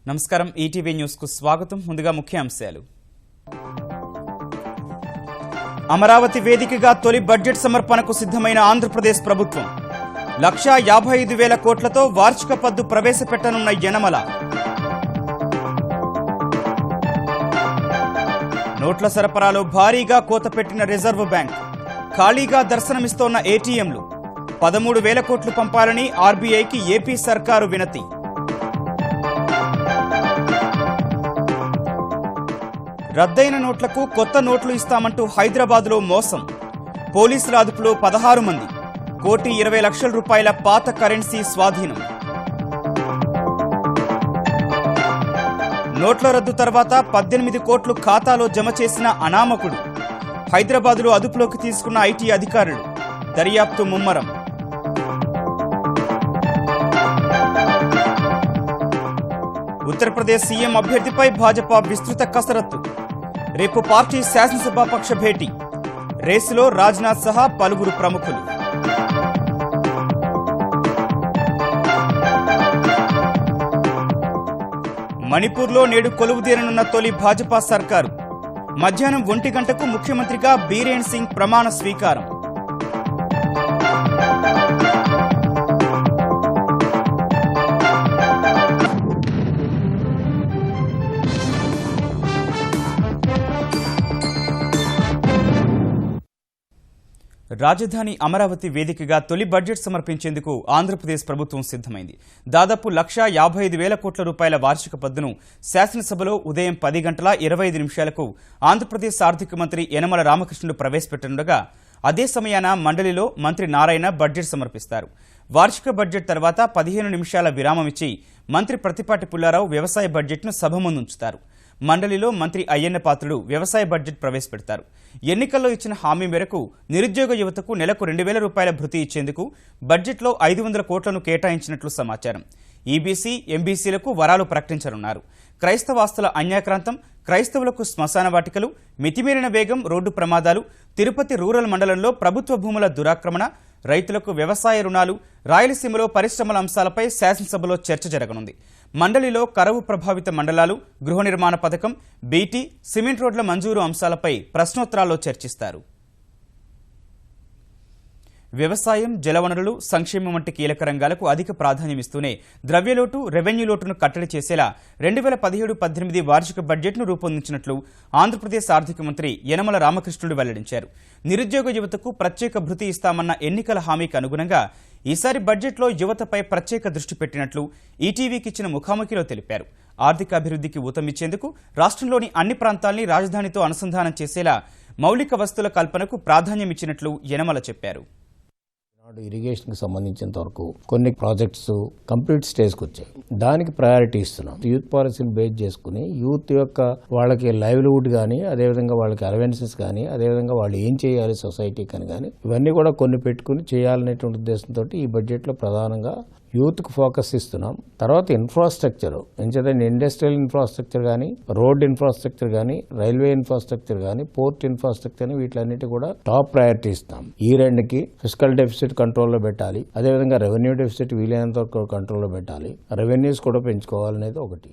నమస్కారం ETV news కు స్వాగతం. ముందుగా ముఖ్యాంశాలు. అమరావతి వేదికగా తొలి బడ్జెట్ సమర్పణకు సిద్ధమైన ఆంధ్రప్రదేశ్ ప్రభుత్వం 1,55,000 కోట్లతో వార్షిక పద్దు ప్రవేశపెట్టనున్న యనమల. నోట్ల సరఫరాలో భారీగా కోత పెట్టిన రిజర్వ్ బ్యాంక్. ఖాళీగా దర్శనమిస్తోన్న ఏటీఎంలు. 13,000 కోట్లు పంపాలని ఆర్బీఐకి ఏపీ సర్కారు వినతి. రద్దయిన నోట్లకు కొత్త నోట్లు ఇస్తామంటూ హైదరాబాద్లో మోసం. పోలీసుల అదుపులో 16 మంది. 1,20,00,000 రూపాయల పాత కరెన్సీ స్వాధీనం. నోట్ల రద్దు తర్వాత 18 కోట్లు ఖాతాలో జమ చేసిన అనామకుడు. హైదరాబాద్లో అదుపులోకి తీసుకున్న ఐటీ అధికారులు. దర్యాప్తు ముమ్మరం. ఉత్తరప్రదేశ్ సీఎం అభ్యర్థిపై భాజపా విస్తృత కసరత్తు. రేపు పార్టీ శాసనసభాపక్ష భేటీ. రేసులో రాజ్నాథ్ సహా పలువురు ప్రముఖులు. మణిపూర్లో నేడు కొలువుదీరనున్న తొలి భాజపా సర్కారు. మధ్యాహ్నం 1 గంటకు ముఖ్యమంత్రిగా బీరేన్ సింగ్ ప్రమాణ స్వీకారం. రాజధాని అమరావతి వేదికగా తొలి బడ్జెట్ సమర్పించేందుకు ఆంధ్రప్రదేశ్ ప్రభుత్వం సిద్ధమైంది. దాదాపు 1,55,000 కోట్ల రూపాయల వార్షిక పద్దును శాసనసభలో ఉదయం 10 గంటల 25 నిమిషాలకు ఆంధ్రప్రదేశ్ ఆర్థిక మంత్రి యనమల రామకృష్ణుడు ప్రవేశపెట్టనుండగా అదే సమయాన మండలిలో మంత్రి నారాయణ బడ్జెట్ సమర్పిస్తారు. వార్షిక బడ్జెట్ తర్వాత 15 నిమిషాల విరామం ఇచ్చి మంత్రి ప్రత్తిపాటి పుల్లారావు వ్యవసాయ బడ్జెట్ను సభ ముందుంచుతారు. మండలిలో మంత్రి అయ్యన్న పాత్రుడు వ్యవసాయ బడ్జెట్ ప్రవేశపెడతారు. ఎన్నికల్లో ఇచ్చిన హామీ మేరకు నిరుద్యోగ యువతకు నెలకు 2,000 రూపాయల భృతి ఇచ్చేందుకు బడ్జెట్లో 500 కోట్లను కేటాయించినట్లు సమాచారం. ఈబీసీ, ఎంబీసీలకు వరాలు ప్రకటించనున్నారు. క్రైస్తవాస్తుల అన్యాక్రాంతం, క్రైస్తవులకు శ్మశాన వాటికలు, మితిమీరిన వేగం, రోడ్డు ప్రమాదాలు, తిరుపతి రూరల్ మండలంలో ప్రభుత్వ భూముల దురాక్రమణ, రైతులకు వ్యవసాయ రుణాలు, రాయలసీమలో పరిశ్రమల అంశాలపై శాసనసభలో చర్చ జరగనుంది. మండలిలో కరవు ప్రభావిత మండలాలు, గృహ నిర్మాణ పథకం, బీటీ, సిమెంట్ రోడ్ల మంజూరు అంశాలపై ప్రశ్నోత్తరాల్లో చర్చిస్తారు. వ్యవసాయం, జలవనరులు, సంక్షేమం వంటి కీలక రంగాలకు అధిక ప్రాధాన్యమిస్తూనే ద్రవ్యలోటు, రెవెన్యూ లోటును కట్టడి చేసేలా 2017-18 వార్షిక బడ్జెట్ను రూపొందించినట్లు ఆంధ్రప్రదేశ్ ఆర్థిక మంత్రి యనమల రామకృష్ణుడు వెల్లడించారు. నిరుద్యోగ యువతకు ప్రత్యేక భృతి ఇస్తామన్న ఎన్నికల హామీకి అనుగుణంగా ఈసారి బడ్జెట్లో యువతపై ప్రత్యేక దృష్టి పెట్టినట్లు ఈటీవీకి ఇచ్చిన ముఖాముఖిలో తెలిపారు. ఆర్థిక అభివృద్ధికి ఊతమిచ్చేందుకు రాష్ట్రంలోని అన్ని ప్రాంతాల్ని రాజధానితో అనుసంధానం చేసేలా మౌలిక వస్తువుల కల్పనకు ప్రాధాన్యమిచ్చినట్లు యనమల చెప్పారు. ఇరిగేషన్ కి సంబంధించినంత వరకు కొన్ని ప్రాజెక్ట్స్ కంప్లీట్ స్టేజ్కి వచ్చాయి. దానికి ప్రయారిటీ ఇస్తున్నాం. యూత్ పాలసీని బేస్ చేసుకుని యూత్ యొక్క వాళ్ళకి లైవ్లీహుడ్ కానీ, అదేవిధంగా వాళ్ళకి అలవెన్సెస్ కానీ, అదేవిధంగా వాళ్ళు ఏం చేయాలి సొసైటీకి అని కానీ ఇవన్నీ కూడా కొన్ని పెట్టుకుని చేయాలనేటువంటి ఉద్దేశంతో ఈ బడ్జెట్లో ప్రధానంగా యూత్కు ఫోకస్ ఇస్తున్నాం. తర్వాత ఇన్ఫ్రాస్ట్రక్చర్ ఎంచేతంటే ఇండస్ట్రియల్ ఇన్ఫ్రాస్ట్రక్చర్ కానీ, రోడ్ ఇన్ఫ్రాస్ట్రక్చర్ కానీ, రైల్వే ఇన్ఫ్రాస్ట్రక్చర్ కానీ, పోర్ట్ ఇన్ఫ్రాస్ట్రక్చర్ అని వీటిలన్నిటి కూడా టాప్ ప్రయారిటీ ఇస్తాం. ఈ రెండుకి ఫిస్కల్ డెఫిసిట్ కంట్రోల్లో పెట్టాలి. అదేవిధంగా రెవెన్యూ డెఫిసిట్ వీలైనంత వరకు కంట్రోల్లో పెట్టాలి. రెవెన్యూస్ కూడా పెంచుకోవాలనేది ఒకటి.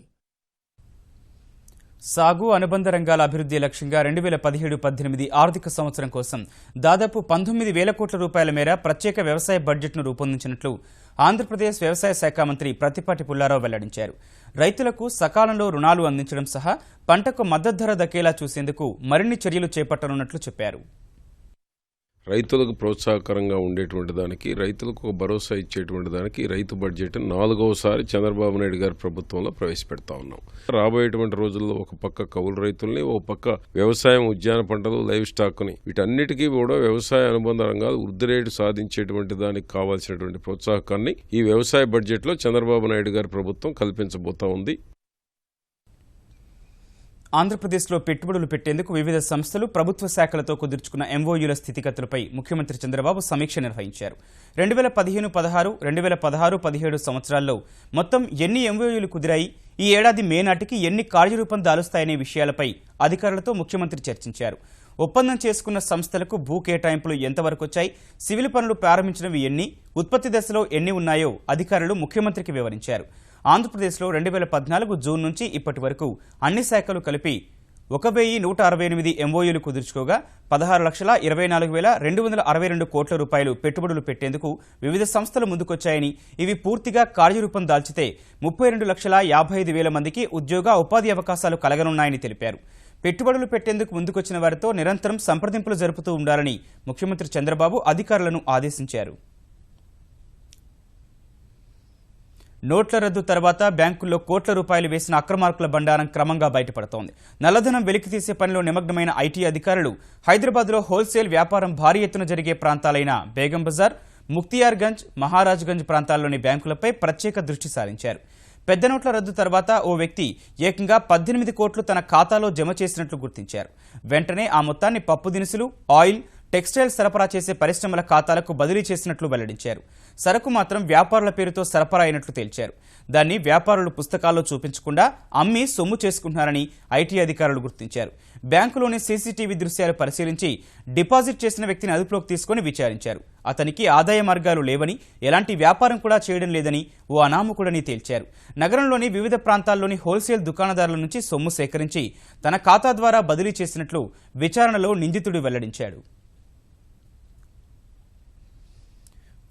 సాగు, అనుబంధ రంగాల అభివృద్ధి లక్ష్యంగా 2017-18 ఆర్థిక సంవత్సరం కోసం దాదాపు 19,000 కోట్ల రూపాయల మేర ప్రత్యేక వ్యవసాయ బడ్జెట్ను రూపొందించినట్లు ఆంధ్రప్రదేశ్ వ్యవసాయ శాఖ మంత్రి ప్రత్తిపాటి పుల్లారావు వెల్లడించారు. రైతులకు సకాలంలో రుణాలు అందించడం సహా పంటకు మద్దతు ధర దక్కేలా చూసేందుకు మరిన్ని చర్యలు చేపట్టనున్నట్లు చెప్పారు. రైతులకు ప్రోత్సాహకరంగా ఉండేటువంటి దానికి, రైతులకు ఒక భరోసా ఇచ్చేటువంటి దానికి రైతు బడ్జెట్ 4వసారి చంద్రబాబు నాయుడు గారి ప్రభుత్వంలో ప్రవేశపెడతా ఉన్నాం. రాబోయేటువంటి రోజుల్లో ఒక పక్క కౌలు రైతుల్ని, ఒక పక్క వ్యవసాయం, ఉద్యాన పంటలు, లైవ్ స్టాక్ని వీటన్నిటికీ కూడా వ్యవసాయ అనుబంధ రంగాలు వృద్ధి రేటు సాధించేటువంటి దానికి కావాల్సినటువంటి ప్రోత్సాహకాన్ని ఈ వ్యవసాయ బడ్జెట్లో చంద్రబాబు నాయుడు గారి ప్రభుత్వం కల్పించబోతా ఉంది. ఆంధ్రప్రదేశ్లో పెట్టుబడులు పెట్టేందుకు వివిధ సంస్థలు, ప్రభుత్వ శాఖలతో కుదుర్చుకున్న ఎంఓయూల స్థితిగతులపై ముఖ్యమంత్రి చంద్రబాబు సమీక్ష నిర్వహించారు. 2015-16, 2016-17 సంవత్సరాల్లో మొత్తం ఎన్ని ఎంఓయూలు కుదిరాయి, ఈ ఏడాది మే నాటికి ఎన్ని కార్యరూపం దాలుస్తాయనే విషయాలపై అధికారులతో ముఖ్యమంత్రి చర్చించారు. ఒప్పందం చేసుకున్న సంస్థలకు భూ కేటాయింపులు ఎంతవరకు వచ్చాయి, సివిల్ పనులు ప్రారంభించినవి ఎన్ని, ఉత్పత్తి దశలో ఎన్ని ఉన్నాయో అధికారులు ముఖ్యమంత్రికి వివరించారు. ఆంధ్రప్రదేశ్లో 2014 జూన్ నుంచి ఇప్పటి వరకు అన్ని శాఖలు కలిపి 1168 MOUలు కుదుర్చుకోగా 16,24,262 కోట్ల రూపాయలు పెట్టుబడులు పెట్టేందుకు వివిధ సంస్థలు ముందుకొచ్చాయని, ఇవి పూర్తిగా కార్యరూపం దాల్చితే 32,55,000 మందికి ఉద్యోగ ఉపాధి అవకాశాలు కలగనున్నాయని తెలిపారు. పెట్టుబడులు పెట్టేందుకు ముందుకొచ్చిన వారితో నిరంతరం సంప్రదింపులు జరుపుతూ ఉండాలని ముఖ్యమంత్రి చంద్రబాబు అధికారులను ఆదేశించారు. నోట్ల రద్దు తర్వాత బ్యాంకుల్లో కోట్ల రూపాయలు వేసిన అక్రమార్కుల బండారం క్రమంగా బయటపడుతోంది. నల్లధనం వెలికితీసే పనిలో నిమగ్నమైన ఐటీ అధికారులు హైదరాబాద్లో హోల్సేల్ వ్యాపారం భారీ ఎత్తున జరిగే ప్రాంతాలైన బేగం బజార్, ముక్తియార్గంజ్, మహారాజ్గంజ్ ప్రాంతాల్లోని బ్యాంకులపై ప్రత్యేక దృష్టి సారించారు. పెద్ద నోట్ల రద్దు తర్వాత ఓ వ్యక్తి ఏకంగా 18 కోట్లు తన ఖాతాలో జమ చేసినట్లు గుర్తించారు. వెంటనే ఆ మొత్తాన్ని పప్పు దినుసులు, ఆయిల్, టెక్స్టైల్ సరఫరా చేసే పరిశ్రమల ఖాతాలకు బదిలీ చేసినట్లు వెల్లడించారు. సరకు మాత్రం వ్యాపారుల పేరుతో సరఫరా అయినట్లు తేల్చారు. దాన్ని వ్యాపారులు పుస్తకాల్లో చూపించకుండా అమ్మి సొమ్ము చేసుకుంటున్నారని ఐటీ అధికారులు గుర్తించారు. బ్యాంకులోని సీసీటీవీ దృశ్యాలు పరిశీలించి డిపాజిట్ చేసిన వ్యక్తిని అదుపులోకి తీసుకుని విచారించారు. అతనికి ఆదాయ మార్గాలు లేవని, ఎలాంటి వ్యాపారం కూడా చేయడం లేదని, ఓ అనామకుడని తేల్చారు. నగరంలోని వివిధ ప్రాంతాల్లోని హోల్సేల్ దుకాణదారుల నుంచి సొమ్ము సేకరించి తన ఖాతా ద్వారా బదిలీ చేసినట్లు విచారణలో నిందితుడు వెల్లడించాడు.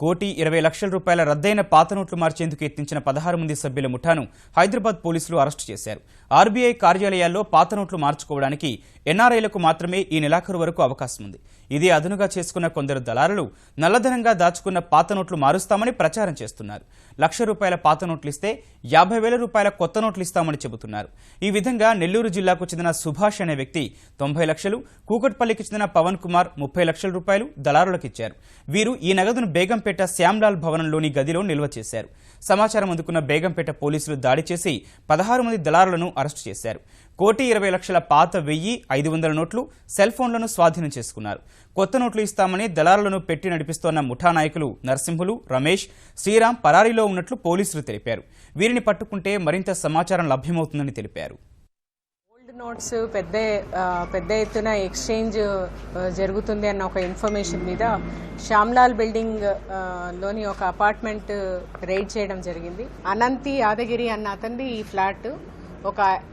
1,20,00,000 రూపాయల రద్దయిన పాత నోట్లు మార్చేందుకు యత్నించిన 16 మంది సభ్యుల ముఠాను హైదరాబాద్ పోలీసులు అరెస్టు చేశారు. ఆర్బీఐ కార్యాలయాల్లో పాత నోట్లు మార్చుకోవడానికి ఎన్ఆర్ఐలకు మాత్రమే ఈ నెలాఖరు వరకు అవకాశం ఉంది. ఇదే అదనుగా చేసుకున్న కొందరు దళారులు నల్లధనంగా దాచుకున్న పాత నోట్లు మారుస్తామని ప్రచారం చేస్తున్నారు. ₹1,00,000 పాత నోట్లు ఇస్తే 50,000 రూపాయల కొత్త నోట్లు ఇస్తామని చెబుతున్నారు. ఈ విధంగా నెల్లూరు జిల్లాకు చెందిన సుభాష్ అనే వ్యక్తి 90 లక్షలు, కూకట్పల్లికి చెందిన పవన్ కుమార్ 30 లక్షల రూపాయలు దళారులకిచ్చారు. వీరు ఈ నగదును బేగంపేట శ్యామ్లాల్ భవనంలోని గదిలో నిల్వ చేశారు. సమాచారం అందుకున్న బేగంపేట పోలీసులు దాడి చేసి 16 మంది దళారులను అరెస్టు చేశారు. 1,20,00,000 పాత 1,500 నోట్లు, సెల్ ఫోన్లను స్వాధీనం చేసుకున్నారు. కొత్త నోట్లు ఇస్తామని దళారులను పెట్టి నడిపిస్తోన్న ముఠా నాయకులు నరసింహులు, రమేష్, శ్రీరామ్ పరారీలో ఉన్నట్లు పోలీసులు తెలిపారు. వీరిని పట్టుకుంటే మరింత సమాచారం లభ్యమవుతుందని తెలిపారు. నోట్స్ పెద్ద ఎత్తున ఎక్స్చేంజ్ జరుగుతుంది అన్న ఒక ఇన్ఫర్మేషన్ మీద శ్యామ్లాల్ బిల్డింగ్ లోని ఒక అపార్ట్మెంట్ రైడ్ చేయడం జరిగింది. అనంతి యాదగిరి అన్న అతనిది ఈ ఫ్లాట్.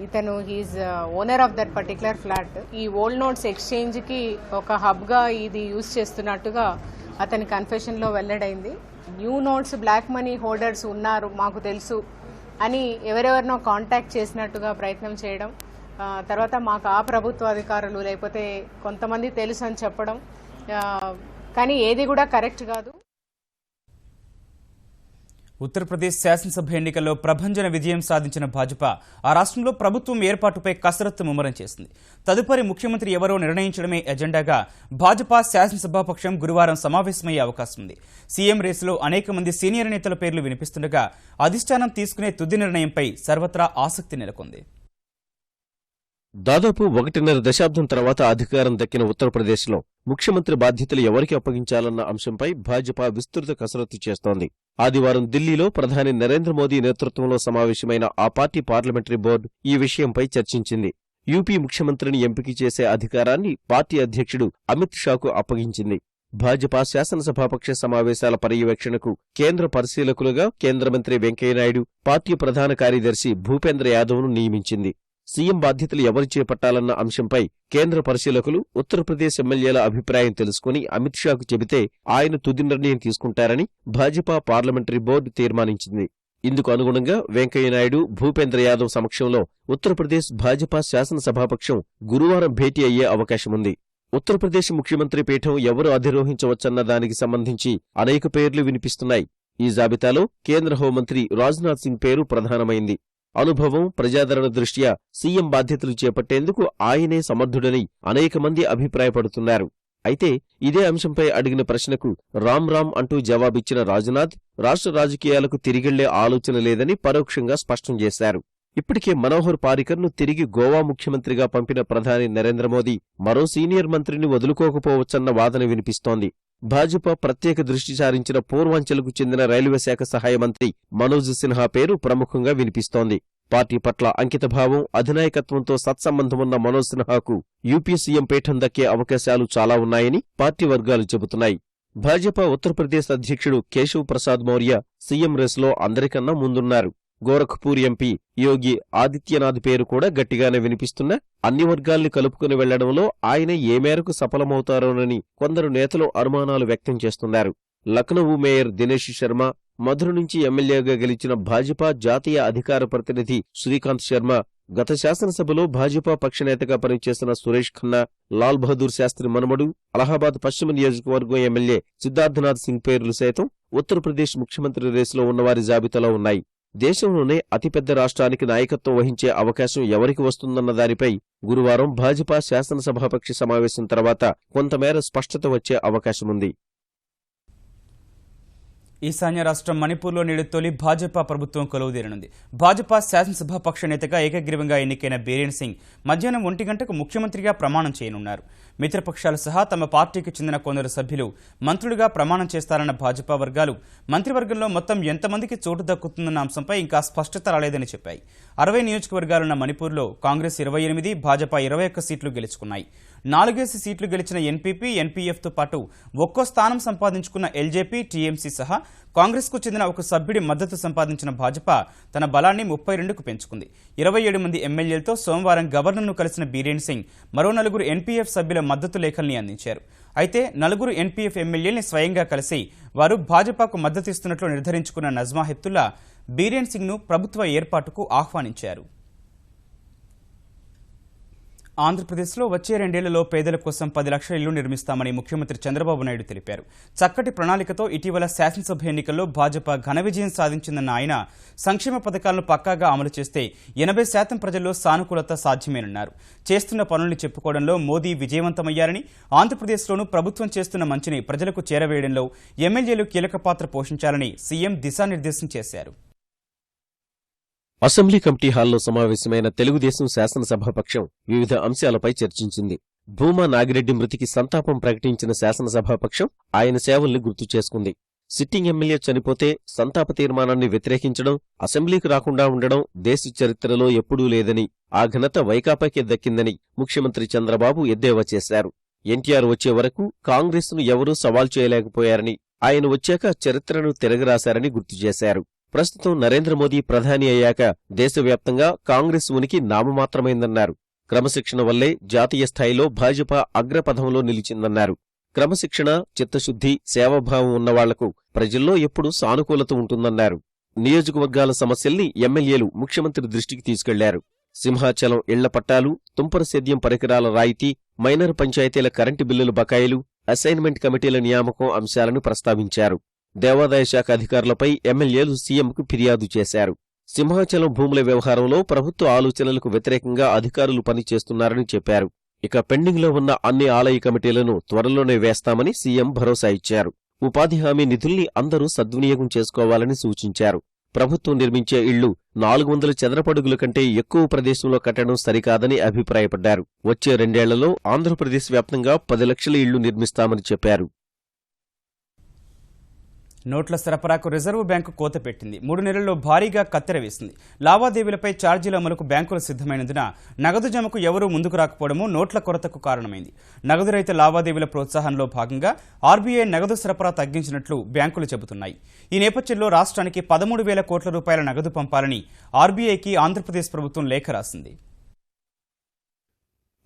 ఇతను he's owner of that particular flat. ఈ ఓల్డ్ నోట్స్ ఎక్స్చేంజ్ కి ఒక హబ్ గా ఇది యూజ్ చేస్తున్నట్టుగా అతని కన్ఫెషన్ లో వెల్లడైంది. New notes black money holders ఉన్నారు మాకు తెలుసు అని ఎవరెవరినో కాంటాక్ట్ చేసినట్టుగా ప్రయత్నం చేయడం, తర్వాత మాకు ఆ ప్రభుత్వ అధికారులు లేకపోతే కొంతమంది తెలుసు అని చెప్పడం, కానీ ఏది కూడా కరెక్ట్ కాదు. ఉత్తరప్రదేశ్ శాసనసభ ఎన్నికల్లో ప్రభంజన విజయం సాధించిన భాజపా ఆ రాష్ట్రంలో ప్రభుత్వం ఏర్పాటుపై కసరత్తు ముమ్మరం చేసింది. తదుపరి ముఖ్యమంత్రి ఎవరో నిర్ణయించడమే ఎజెండాగా భాజపా శాసనసభాపక్షం గురువారం సమావేశమయ్యే అవకాశం ఉంది. సీఎం రేసులో అనేక మంది సీనియర్ నేతల పేర్లు వినిపిస్తుండగా అధిష్టానం తీసుకునే తుది నిర్ణయంపై సర్వత్రా ఆసక్తి నెలకొంది. దాదాపు 1.5 దశాబ్దం తర్వాత అధికారం దక్కిన ఉత్తరప్రదేశ్లో ముఖ్యమంత్రి బాధ్యతలు ఎవరికి అప్పగించాలన్న అంశంపై భాజపా విస్తృత కసరత్తు చేస్తోంది. ఆదివారం ఢిల్లీలో ప్రధాని నరేంద్ర మోదీ నేతృత్వంలో సమావేశమైన ఆ పార్టీ పార్లమెంటరీ బోర్డు ఈ విషయంపై చర్చించింది. యూపీ ముఖ్యమంత్రిని ఎంపిక చేసే అధికారాన్ని పార్టీ అధ్యక్షుడు అమిత్ షాకు అప్పగించింది. భాజపా శాసనసభాపక్ష సమావేశాల పర్యవేక్షణకు కేంద్ర పరిశీలకులుగా కేంద్ర మంత్రి వెంకయ్యనాయుడు, పార్టీ ప్రధాన కార్యదర్శి భూపేంద్ర యాదవ్ను నియమించింది. సీఎం బాధ్యతలు ఎవరు చేపట్టాలన్న అంశంపై కేంద్ర పరిశీలకులు ఉత్తరప్రదేశ్ ఎమ్మెల్యేల అభిప్రాయం తెలుసుకుని అమిత్ షాకు చెబితే ఆయన తుది నిర్ణయం తీసుకుంటారని భాజపా పార్లమెంటరీ బోర్డు తీర్మానించింది. ఇందుకు అనుగుణంగా వెంకయ్యనాయుడు, భూపేంద్ర యాదవ్ సమక్షంలో ఉత్తరప్రదేశ్ భాజపా శాసనసభాపక్షం గురువారం భేటీ అయ్యే అవకాశముంది. ఉత్తరప్రదేశ్ ముఖ్యమంత్రి పీఠం ఎవరు అధిరోహించవచ్చన్న దానికి సంబంధించి అనేక పేర్లు వినిపిస్తున్నాయి. ఈ జాబితాలో కేంద్ర హోంమంత్రి రాజ్నాథ్ సింగ్ పేరు ప్రధానమైంది. అనుభవం, ప్రజాదరణ దృష్ట్యా సీఎం బాధ్యతలు చేపట్టేందుకు ఆయనే సమర్థుడని అనేక మంది అభిప్రాయపడుతున్నారు. అయితే ఇదే అంశంపై అడిగిన ప్రశ్నకు రామ్ రామ్ అంటూ జవాబిచ్చిన రాజ్నాథ్ రాష్ట్ర రాజకీయాలకు తిరిగెళ్లే ఆలోచన లేదని పరోక్షంగా స్పష్టం చేశారు. ఇప్పటికే మనోహర్ పారికర్ను తిరిగి గోవా ముఖ్యమంత్రిగా పంపిన ప్రధాని నరేంద్ర మోదీ మరో సీనియర్ మంత్రిని వదులుకోకపోవచ్చన్న వాదన వినిపిస్తోంది. భాజపా ప్రత్యేక దృష్టి సారించిన పూర్వాంచల్కు చెందిన రైల్వే శాఖ సహాయ మంత్రి మనోజ్ సిన్హా పేరు ప్రముఖంగా వినిపిస్తోంది. పార్టీ పట్ల అంకితభావం, అధినాయకత్వంతో సత్సంబంధమున్న మనోజ్ సిన్హాకు యూపీ సీఎం పీఠం దక్కే అవకాశాలు చాలా ఉన్నాయని పార్టీ వర్గాలు చెబుతున్నాయి. భాజపా ఉత్తరప్రదేశ్ అధ్యక్షుడు కేశవ్ ప్రసాద్ మౌర్య సీఎం రేసులో అందరికన్నా ముందున్నారు. గోరఖ్పూర్ ఎంపీ యోగి ఆదిత్యనాథ్ పేరు కూడా గట్టిగానే వినిపిస్తున్నా అన్ని వర్గాల్ని కలుపుకుని వెళ్లడంలో ఆయన ఏ మేరకు సఫలమవుతారోనని కొందరు నేతలు అనుమానాలు వ్యక్తం చేస్తున్నారు. లక్నో మేయర్ దినేష్ శర్మ, మధుర నుంచి ఎమ్మెల్యేగా గెలిచిన భాజపా జాతీయ అధికార ప్రతినిధి శ్రీకాంత్ శర్మ, గత శాసనసభలో భాజపా పక్షనేతగా పనిచేసిన సురేష్ ఖన్నా, లాల్ బహదూర్ శాస్త్రి మనుమడు, అలహాబాద్ పశ్చిమ నియోజకవర్గం ఎమ్మెల్యే సిద్ధార్థనాథ్ సింగ్ పేర్లు సైతం ఉత్తరప్రదేశ్ ముఖ్యమంత్రి రేసులో ఉన్నవారి జాబితాలో ఉన్నాయి. దేశంలోనే అతిపెద్ద రాష్ట్రానికి నాయకత్వం వహించే అవకాశం ఎవరికి వస్తుందన్న దానిపై గురువారం భాజపా శాసనసభాపక్ష సమావేశం తర్వాత కొంతమేర స్పష్టత వచ్చే అవకాశముంది. ఈశాన్య రాష్ట్రం మణిపూర్లో నేడు తొలి భాజపా ప్రభుత్వం కొలువుదీరనుంది. భాజపా శాసనసభాపక్ష నేతగా ఏకగ్రీవంగా ఎన్నికైన బీరేన్ సింగ్ మధ్యాహ్నం 1 గంటకు ముఖ్యమంత్రిగా ప్రమాణం చేయనున్నారు. మిత్రపక్షాలు సహా తమ పార్టీకి చెందిన కొందరు సభ్యులు మంత్రులుగా ప్రమాణం చేస్తారన్న భాజపా వర్గాలు మంత్రివర్గంలో మొత్తం ఎంతమందికి చోటు దక్కుతుందన్న అంశంపై ఇంకా స్పష్టత రాలేదని చెప్పాయి. 60 నియోజకవర్గాలున్న మణిపూర్లో కాంగ్రెస్ 28, భాజపా 21 సీట్లు గెలుచుకున్నాయి. 4 సీట్లు గెలిచిన ఎన్పీపీ, ఎన్పీఎఫ్తో పాటు ఒక్కో స్థానం సంపాదించుకున్న ఎల్జేపీ, టీఎంసీ సహా కాంగ్రెస్కు చెందిన ఒక సభ్యుడి మద్దతు సంపాదించిన భాజపా తన బలాన్ని 32కు పెంచుకుంది. 27 మంది ఎమ్మెల్యేలతో సోమవారం గవర్నర్ను కలిసిన బీరేన్ సింగ్ మరో 4 ఎన్పీఎఫ్ సభ్యుల మద్దతు లేఖల్ని అందించారు. అయితే 4 ఎన్పీఎఫ్ ఎమ్మెల్యేల్ని స్వయంగా కలిసి వారు భాజపాకు మద్దతిస్తున్నట్లు నిర్ధారించుకున్న నజ్మా హెప్తుల్లా బీరేన్ సింగ్ను ప్రభుత్వ ఏర్పాటుకు ఆహ్వానించారు. ఆంధ్రప్రదేశ్లో వచ్చే 2 ఏళ్లలో పేదల కోసం 10 లక్షల ఇళ్లు నిర్మిస్తామని ముఖ్యమంత్రి చంద్రబాబు నాయుడు తెలిపారు. చక్కటి ప్రణాళికతో ఇటీవల శాసనసభ ఎన్నికల్లో భాజపా ఘన విజయం సాధించిందన్న ఆయన సంక్షేమ పథకాలను పక్కాగా అమలు చేస్తే 80% ప్రజల్లో సానుకూలత సాధ్యమేనన్నారు. చేస్తున్న పనుల్ని చెప్పుకోవడంలో మోదీ విజయవంతమయ్యారని, ఆంధ్రప్రదేశ్లోనూ ప్రభుత్వం చేస్తున్న మంచిని ప్రజలకు చేరవేయడంలో ఎమ్మెల్యేలు కీలక పాత్ర పోషించాలని సీఎం దిశానిర్దేశం చేశారు. అసెంబ్లీ కమిటీ హాల్లో సమావేశమైన తెలుగుదేశం శాసనసభాపక్షం వివిధ అంశాలపై చర్చించింది. భూమా నాగిరెడ్డి మృతికి సంతాపం ప్రకటించిన శాసనసభాపక్షం ఆయన సేవల్ని గుర్తు చేసుకుంది. సిట్టింగ్ ఎమ్మెల్యే చనిపోతే సంతాప తీర్మానాన్ని వ్యతిరేకించడం, అసెంబ్లీకి రాకుండా ఉండడం దేశ చరిత్రలో ఎప్పుడూ లేదని, ఆ ఘనత వైకాపాకే దక్కిందని ముఖ్యమంత్రి చంద్రబాబు ఎద్దేవా చేశారు. ఎన్టీఆర్ వచ్చే వరకు కాంగ్రెస్ను ఎవరూ సవాల్ చేయలేకపోయారని, ఆయన వచ్చాక చరిత్రను తిరగరాశారని గుర్తు చేశారు. ప్రస్తుతం నరేంద్ర మోదీ ప్రధాని అయ్యాక దేశవ్యాప్తంగా కాంగ్రెస్ ఉనికి నామమాత్రమైందన్నారు. క్రమశిక్షణ వల్లే జాతీయ స్థాయిలో భాజపా అగ్రపథంలో నిలిచిందన్నారు. క్రమశిక్షణ, చిత్తశుద్ధి, సేవాభావం ఉన్నవాళ్లకు ప్రజల్లో ఎప్పుడూ సానుకూలత ఉంటుందన్నారు. నియోజకవర్గాల సమస్యల్ని ఎమ్మెల్యేలు ముఖ్యమంత్రి దృష్టికి తీసుకెళ్లారు. సింహాచలం ఇళ్ల పట్టాలు, తుంపర సేద్యం పరికరాల రాయితీ, మైనర్ పంచాయతీల కరెంటు బిల్లుల బకాయిలు, అసైన్మెంట్ కమిటీల నియామకం అంశాలను ప్రస్తావించారు. దేవాదాయ శాఖ అధికారులపై ఎమ్మెల్యేలు సీఎంకు ఫిర్యాదు చేశారు. సింహాచలం భూముల వ్యవహారంలో ప్రభుత్వ ఆలోచనలకు వ్యతిరేకంగా అధికారులు పనిచేస్తున్నారని చెప్పారు. ఇక పెండింగ్లో ఉన్న అన్ని ఆలయ కమిటీలను త్వరలోనే వేస్తామని సీఎం భరోసా ఇచ్చారు. ఉపాధి హామీ నిధుల్ని అందరూ సద్వినియోగం చేసుకోవాలని సూచించారు. ప్రభుత్వం నిర్మించే ఇళ్లు 400 చదరపడుగుల కంటే ఎక్కువ ప్రదేశంలో కట్టడం సరికాదని అభిప్రాయపడ్డారు. వచ్చే 2 ఏళ్లలో ఆంధ్రప్రదేశ్ వ్యాప్తంగా 10 లక్షల ఇళ్లు నిర్మిస్తామని చెప్పారు. నోట్ల సరఫరాకు రిజర్వు బ్యాంకు కోత పెట్టింది. 3 నెలల్లో భారీగా కత్తెర వేసింది. లావాదేవీలపై ఛార్జీల అమలుకు బ్యాంకులు సిద్ధమైనందున నగదు జమకు ఎవరూ ముందుకు రాకపోవడమూ నోట్ల కొరతకు కారణమైంది. నగదు రహిత లావాదేవీల ప్రోత్సాహంలో భాగంగా ఆర్బీఐ నగదు సరఫరా తగ్గించినట్లు బ్యాంకులు చెబుతున్నాయి. ఈ నేపథ్యంలో రాష్ట్రానికి 13,000 కోట్ల రూపాయల నగదు పంపాలని ఆర్బీఐకి ఆంధ్రప్రదేశ్ ప్రభుత్వం లేఖ రాసింది.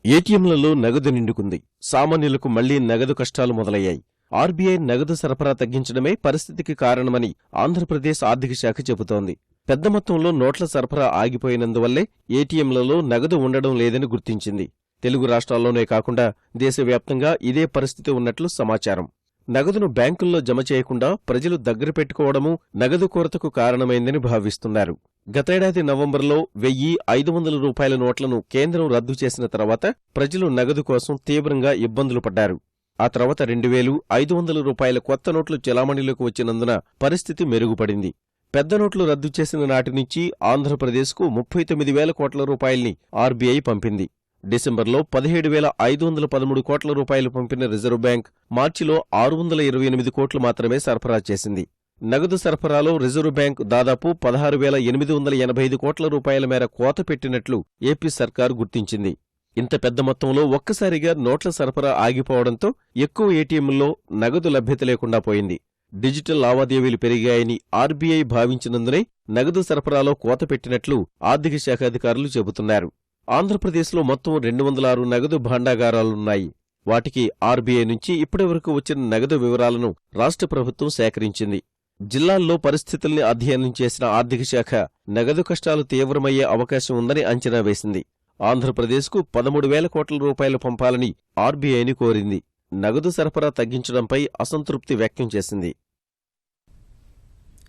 ఏటీఎంలలో నగదు నిండుకుంది. సామాన్యులకు మళ్లీ నగదు కష్టాలు మొదలయ్యాయి. ఆర్బీఐ నగదు సరఫరా తగ్గించడమే పరిస్థితికి కారణమని ఆంధ్రప్రదేశ్ ఆర్థిక శాఖ చెబుతోంది. పెద్ద మొత్తంలో నోట్ల సరఫరా ఆగిపోయినందువల్లే ఏటీఎంలలో నగదు ఉండడం లేదని గుర్తించింది. తెలుగు రాష్ట్రాల్లోనే కాకుండా దేశవ్యాప్తంగా ఇదే పరిస్థితి ఉన్నట్లు సమాచారం. నగదును బ్యాంకుల్లో జమ చేయకుండా ప్రజలు దగ్గర పెట్టుకోవడమూ నగదు కొరతకు కారణమైందని భావిస్తున్నారు. గతేడాది నవంబర్లో 1,500 రూపాయల నోట్లను కేంద్రం రద్దు చేసిన తర్వాత ప్రజలు నగదు కోసం తీవ్రంగా ఇబ్బందులు పడ్డారు. ఆ తర్వాత 2,500 రూపాయల కొత్త నోట్లు చెలామణిలోకి వచ్చినందున పరిస్థితి మెరుగుపడింది. పెద్ద నోట్లు రద్దు చేసిన నాటి నుంచి ఆంధ్రప్రదేశ్కు 39,000 కోట్ల రూపాయల్ని ఆర్బీఐ పంపింది. డిసెంబర్లో 17,513 కోట్ల రూపాయలు పంపిన రిజర్వు బ్యాంక్ మార్చిలో 628 కోట్లు మాత్రమే సరఫరా చేసింది. నగదు సరఫరాలో రిజర్వు బ్యాంకు దాదాపు 16,885 కోట్ల రూపాయల మేర కోత పెట్టినట్లు ఏపీ సర్కారు గుర్తించింది. ఇంత పెద్ద మొత్తంలో ఒక్కసారిగా నోట్ల సరఫరా ఆగిపోవడంతో ఎక్కువ ఏటీఎంల్లో నగదు లభ్యత లేకుండా పోయింది. డిజిటల్ లావాదేవీలు పెరిగాయని ఆర్బీఐ భావించినందునే నగదు సరఫరాలో కోత పెట్టినట్లు ఆర్థిక శాఖ అధికారులు చెబుతున్నారు. ఆంధ్రప్రదేశ్లో మొత్తం 206 నగదు భాండాగారాలున్నాయి. వాటికి ఆర్బీఐ నుంచి ఇప్పటివరకు వచ్చిన నగదు వివరాలను రాష్ట్ర ప్రభుత్వం సేకరించింది. జిల్లాల్లో పరిస్థితుల్ని అధ్యయనం చేసిన ఆర్థిక శాఖ నగదు కష్టాలు తీవ్రమయ్యే అవకాశం ఉందని అంచనా వేసింది. ఆంధ్రప్రదేశ్కు 13,000 కోట్ల రూపాయలు పంపాలని ఆర్బీఐని కోరింది. నగదు సరఫరా తగ్గించడంపై అసంతృప్తి వ్యక్తం చేసింది.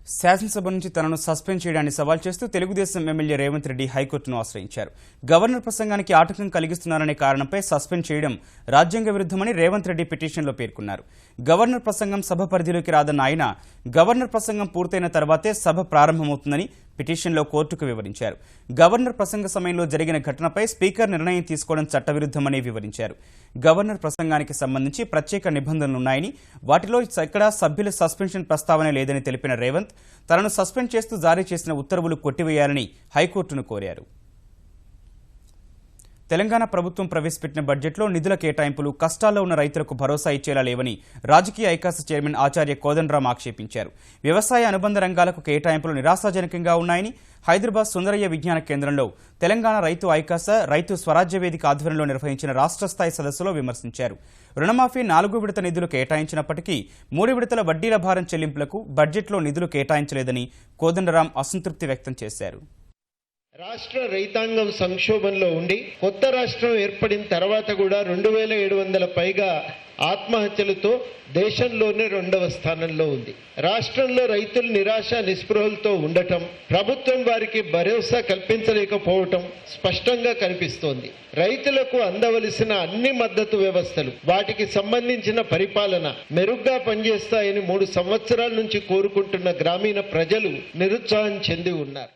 శాసనసభ నుంచి తనను సస్పెండ్ చేయడాన్ని సవాల్ చేస్తూ తెలుగుదేశం ఎమ్మెల్యే రేవంత్ రెడ్డి హైకోర్టును ఆశ్రయించారు. గవర్నర్ ప్రసంగానికి ఆటంకం కలిగిస్తున్నారనే కారణంపై సస్పెండ్ చేయడం రాజ్యాంగ విరుద్ధమని రేవంత్ రెడ్డి పిటిషన్లో పేర్కొన్నారు. గవర్నర్ ప్రసంగం సభ పరిధిలోకి రాదన్న ఆయన గవర్నర్ ప్రసంగం పూర్తయిన తర్వాతే సభ ప్రారంభమవుతుందని పిటిషన్లో కోర్టుకు వివరించారు. గవర్నర్ ప్రసంగ సమయంలో జరిగిన ఘటనపై స్పీకర్ నిర్ణయం తీసుకోవడం చట్టవిరుద్ధమని వివరించారు. గవర్నర్ ప్రసంగానికి సంబంధించి ప్రత్యేక నిబంధనలున్నాయని వాటిలో ఎక్కడా సభ్యుల సస్పెన్షన్ ప్రస్తావన లేదని తెలిపిన రేవంత్ తనను సస్పెండ్ చేస్తూ జారీ చేసిన ఉత్తర్వులు కొట్టివేయాలని హైకోర్టును కోరారు. తెలంగాణ ప్రభుత్వం ప్రవేశపెట్టిన బడ్జెట్లో నిధుల కేటాయింపులు కష్టాల్లో ఉన్న రైతులకు భరోసా ఇచ్చేలా లేవని రాజకీయ ఐకాస చైర్మన్ ఆచార్య కోదండరాం ఆక్షేపించారు. వ్యవసాయ అనుబంధ రంగాలకు కేటాయింపులు నిరాశాజనకంగా ఉన్నాయని హైదరాబాద్ సుందరయ్య విజ్ఞాన కేంద్రంలో తెలంగాణ రైతు ఐకాస రైతు స్వరాజ్య వేదిక ఆధ్వర్యంలో నిర్వహించిన రాష్ట్ర స్థాయి సదస్సులో విమర్శించారు. రుణమాఫీ 4 విడత నిధులు కేటాయించినప్పటికీ 3 విడతల వడ్డీల భారం చెల్లింపులకు బడ్జెట్లో నిధులు కేటాయించలేదని కోదండరాం అసంతృప్తి వ్యక్తం చేశారు. రాష్ట్ర రైతాంగం సంక్షోభంలో ఉండి కొత్త రాష్ట్రం ఏర్పడిన తర్వాత కూడా 2,700 పైగా ఆత్మహత్యలతో దేశంలోనే 2వ స్థానంలో ఉంది. రాష్ట్రంలో రైతులు నిరాశ నిస్పృహలతో ఉండటం, ప్రభుత్వం వారికి భరోసా కల్పించలేకపోవటం స్పష్టంగా కనిపిస్తోంది. రైతులకు అందవలసిన అన్ని మద్దతు వ్యవస్థలు, వాటికి సంబంధించిన పరిపాలన మెరుగ్గా పనిచేస్తాయని 3 సంవత్సరాల నుంచి కోరుకుంటున్న గ్రామీణ ప్రజలు నిరుత్సాహం చెంది ఉన్నారు.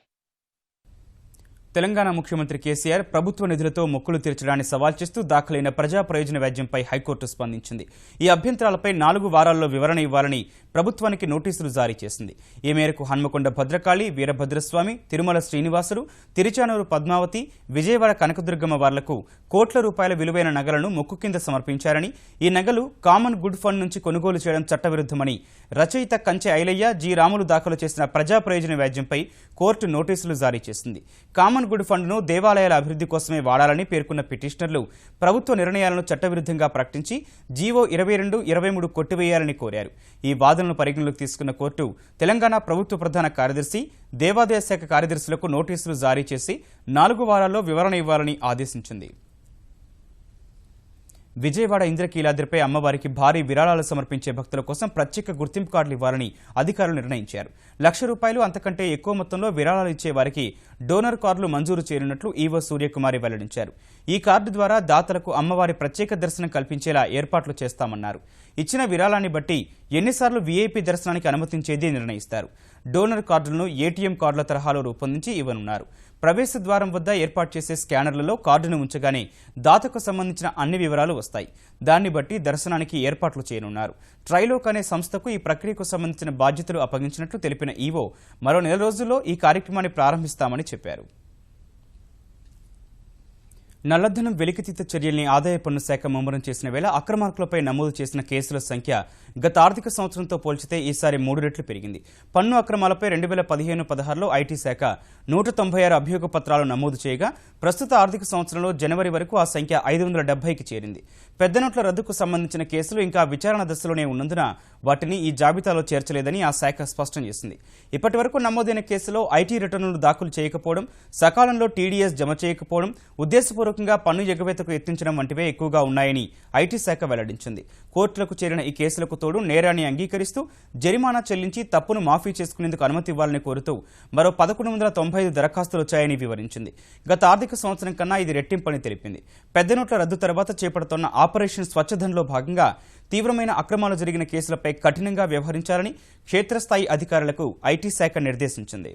తెలంగాణ ముఖ్యమంత్రి కేసీఆర్ ప్రభుత్వ నిధులతో మొక్కులు తీర్చడాన్ని సవాల్ చేస్తూ దాఖలైన ప్రజా ప్రయోజన వ్యాజ్యంపై హైకోర్టు స్పందించింది. ఈ అభ్యంతరాలపై 4 వారాల్లో వివరణ ఇవ్వాలని ప్రభుత్వానికి నోటీసులు జారీ చేసింది. ఈ మేరకు హన్మకొండ భద్రకాళి, వీరభద్రస్వామి, తిరుమల శ్రీనివాసులు, తిరుచానూరు పద్మావతి, విజయవాడ కనకదుర్గమ్మ వార్లకు కోట్ల రూపాయల విలువైన నగలను మొక్కు కింద సమర్పించారని, ఈ నగలు కామన్ గుడ్ ఫండ్ నుంచి కొనుగోలు చేయడం చట్టవిరుద్ధమని రచయిత కంచె ఐలయ్య, జి రాములు దాఖలు చేసిన ప్రజా ప్రయోజన వ్యాజ్యంపై కోర్టు నోటీసులు జారీ చేసింది. కామన్ గుడ్ ఫండ్ను దేవాలయాల అభివృద్ధి కోసమే వాడాలని పేర్కొన్న పిటిషనర్లు ప్రభుత్వ నిర్ణయాలను చట్టవిరుద్ధంగా ప్రకటించి జీవో 22-23 కొట్టివేయాలని కోరారు. ఈ వాదనలను పరిగణలోకి తీసుకున్న కోర్టు తెలంగాణ ప్రభుత్వ ప్రధాన కార్యదర్శి, దేవాదాయ శాఖ కార్యదర్శులకు నోటీసులు జారీ చేసి 4 వారాల్లో వివరణ ఇవ్వాలని ఆదేశించింది. విజయవాడ ఇంద్రకీలాద్రిపై అమ్మవారికి భారీ విరాళాలు సమర్పించే భక్తుల కోసం ప్రత్యేక గుర్తింపు కార్డులు ఇవ్వాలని అధికారులు నిర్ణయించారు. ₹1,00,000 అంతకంటే ఎక్కువ మొత్తంలో విరాళాలు ఇచ్చే వారికి డోనర్ కార్డులు మంజూరు చేయనున్నట్లు ఈవో సూర్యకుమారి వెల్లడించారు. ఈ కార్డు ద్వారా దాతలకు అమ్మవారి ప్రత్యేక దర్శనం కల్పించేలా ఏర్పాట్లు చేస్తామన్నారు. ఇచ్చిన విరాళాన్ని బట్టి ఎన్నిసార్లు వీఐపీ దర్శనానికి అనుమతించేది నిర్ణయిస్తారు. డోనర్ కార్డులను ఏటీఎం కార్డుల తరహాలో రూపొందించి ఇవ్వనున్నారు. ప్రవేశ ద్వారం వద్ద ఏర్పాటు చేసే స్కానర్లలో కార్డును ఉంచగానే దాతకు సంబంధించిన అన్ని వివరాలు వస్తాయి. దాన్ని బట్టి దర్శనానికి ఏర్పాట్లు చేయనున్నారు. ట్రైలోక్ అనే సంస్థకు ఈ ప్రక్రియకు సంబంధించిన బాధ్యతలు అప్పగించినట్లు తెలిపిన ఈవో మరో 4 రోజుల్లో ఈ కార్యక్రమాన్ని ప్రారంభిస్తామని చెప్పారు. నల్లధనం వెలికితీత చర్యల్ని ఆదాయ పన్ను శాఖ ముమ్మరం చేసిన వేళ అక్రమార్కులపై నమోదు చేసిన కేసుల సంఖ్య గత ఆర్థిక సంవత్సరంతో పోల్చితే ఈసారి 3 రెట్లు పెరిగింది. పన్ను అక్రమాలపై 2015-16లో ఐటీ శాఖ 196 అభియోగ పత్రాలు నమోదు చేయగా ప్రస్తుత ఆర్థిక సంవత్సరంలో జనవరి వరకు ఆ సంఖ్య 570కి చేరింది. పెద్ద నోట్ల రద్దుకు సంబంధించిన కేసులు ఇంకా విచారణ దశలోనే ఉన్నందున వాటిని ఈ జాబితాలో చేర్చలేదని ఆ శాఖ స్పష్టం చేసింది. ఇప్పటి వరకు నమోదైన కేసులో ఐటీ రిటర్నులు దాఖలు చేయకపోవడం, సకాలంలో టీడీఎస్ జమ చేయకపోవడం, ఉద్దేశపూర్వకంగా పన్ను ఎగవేతకు యత్నించడం వంటివే ఎక్కువగా ఉన్నాయని ఐటీ శాఖ వెల్లడించింది. కోర్టులకు చేరిన ఈ కేసులకు తోడు నేరాన్ని అంగీకరిస్తూ జరిమానా చెల్లించి తప్పును మాఫీ చేసుకునేందుకు అనుమతి ఇవ్వాలని కోరుతూ మరో 1195 దరఖాస్తులు వచ్చాయని వివరించింది. గత ఆర్థిక సంవత్సరం కన్నా ఇది రెట్టింపని తెలిపింది. పెద్ద నోట్ల రద్దు తర్వాత చేపడుతున్న ఆపరేషన్ స్వచ్ఛధన్లో భాగంగా తీవ్రమైన అక్రమాలు జరిగిన కేసులపై కఠినంగా వ్యవహరించాలని క్షేత్రస్థాయి అధికారులకు ఐటీ శాఖ నిర్దేశించింది.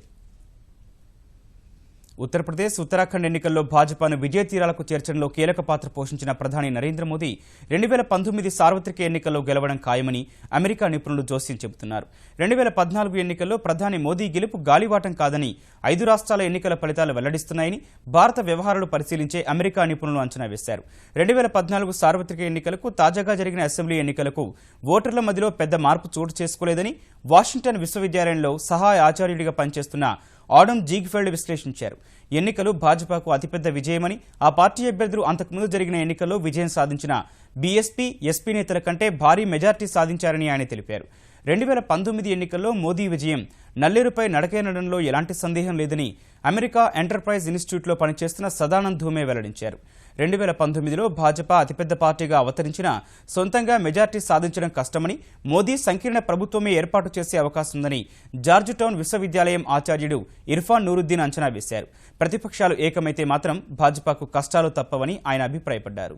ఉత్తరప్రదేశ్, ఉత్తరాఖండ్ ఎన్నికల్లో భాజపాను విజయ తీరాలకు చేర్చడంలో కీలక పాత్ర పోషించిన ప్రధాని నరేంద్ర మోదీ 2019 సార్వత్రిక ఎన్నికల్లో గెలవడం ఖాయమని అమెరికా నిపుణులు జోస్యం చెబుతున్నారు. 2014 ఎన్నికల్లో ప్రధాని మోదీ గెలుపు గాలివాటం కాదని 5 రాష్ట్రాల ఎన్నికల ఫలితాలు వెల్లడిస్తున్నాయని భారత వ్యవహారాలు పరిశీలించే అమెరికా నిపుణులు అంచనా వేశారు. 2014 సార్వత్రిక ఎన్నికలకు, తాజాగా జరిగిన అసెంబ్లీ ఎన్నికలకు ఓటర్ల మధ్యలో పెద్ద మార్పు చోటు చేసుకోలేదని వాషింగ్టన్ విశ్వవిద్యాలయంలో సహాయ ఆచార్యుడిగా పనిచేస్తున్న ఆడమ్ జీగ్ఫెల్డ్ విశ్లేషించారు. ఎన్నికలు భాజపాకు అతిపెద్ద విజయమని, ఆ పార్టీ అభ్యర్థులు అంతకుముందు జరిగిన ఎన్నికల్లో విజయం సాధించిన బీఎస్పీ, ఎస్పీ నేతల కంటే భారీ మెజార్టీ సాధించారని ఆయన తెలిపారు. 2019 ఎన్నికల్లో మోదీ విజయం నల్లేరుపై నడకేనడంలో ఎలాంటి సందేహం లేదని అమెరికా ఎంటర్ప్రైజ్ ఇన్స్టిట్యూట్లో పనిచేస్తున్న సదానంద్ ధూమే వెల్లడించారు. 2019లో భాజపా అతిపెద్ద పార్టీగా అవతరించినా సొంతంగా మెజార్టీ సాధించడం కష్టమని, మోదీ సంకీర్ణ ప్రభుత్వమే ఏర్పాటు చేసే అవకాశం ఉందని జార్జ్ టౌన్ విశ్వవిద్యాలయం ఆచార్యుడు ఇర్ఫాన్ నూరుద్దీన్ అంచనా వేశారు. ప్రతిపక్షాలు ఏకమైతే మాత్రం భాజపాకు కష్టాలు తప్పవని ఆయన అభిప్రాయపడ్డారు.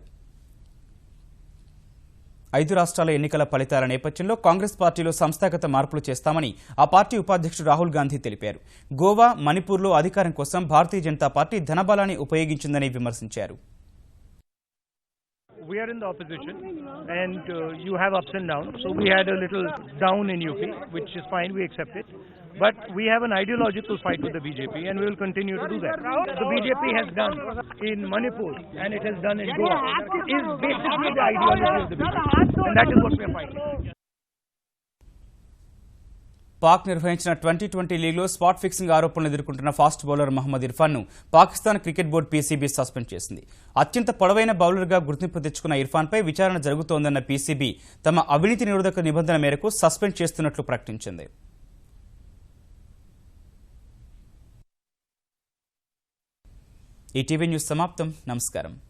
5 రాష్ట్రాల ఎన్నికల ఫలితాల నేపథ్యంలో కాంగ్రెస్ పార్టీలో సంస్థాగత మార్పులు చేస్తామని ఆ పార్టీ ఉపాధ్యక్షుడు రాహుల్ గాంధీ తెలిపారు. గోవా, మణిపూర్లో అధికారం కోసం భారతీయ జనతా పార్టీ ధనబలాన్ని ఉపయోగించిందని విమర్శించారు. We are in the opposition and you have ups and downs. So we had a little down in UP, which is fine, we accept it. But we have an ideological fight with the BJP and we will continue to do that. The BJP has done in Manipur and it has done in Goa is basically the ideology of the BJP and that is what we are fighting. Pak నిర్వహించిన 2020 లీగ్లో spot fixing ఆరోపణలు ఎదుర్కొంటున్న fast bowler Mohammad ఇర్ఫాన్ను Pakistan cricket board PCB suspend చేసింది. అత్యంత పొడవైన బౌలర్గా గుర్తింపు తెచ్చుకున్న ఇర్ఫాన్పై విచారణ జరుగుతోందన్న పీసీబీ తమ అవినీతి నిరోధక నిబంధన మేరకు సస్పెండ్ చేస్తున్నట్లు ప్రకటించింది. ఈ టీవీ న్యూస్ సమాప్తం. నమస్కారం.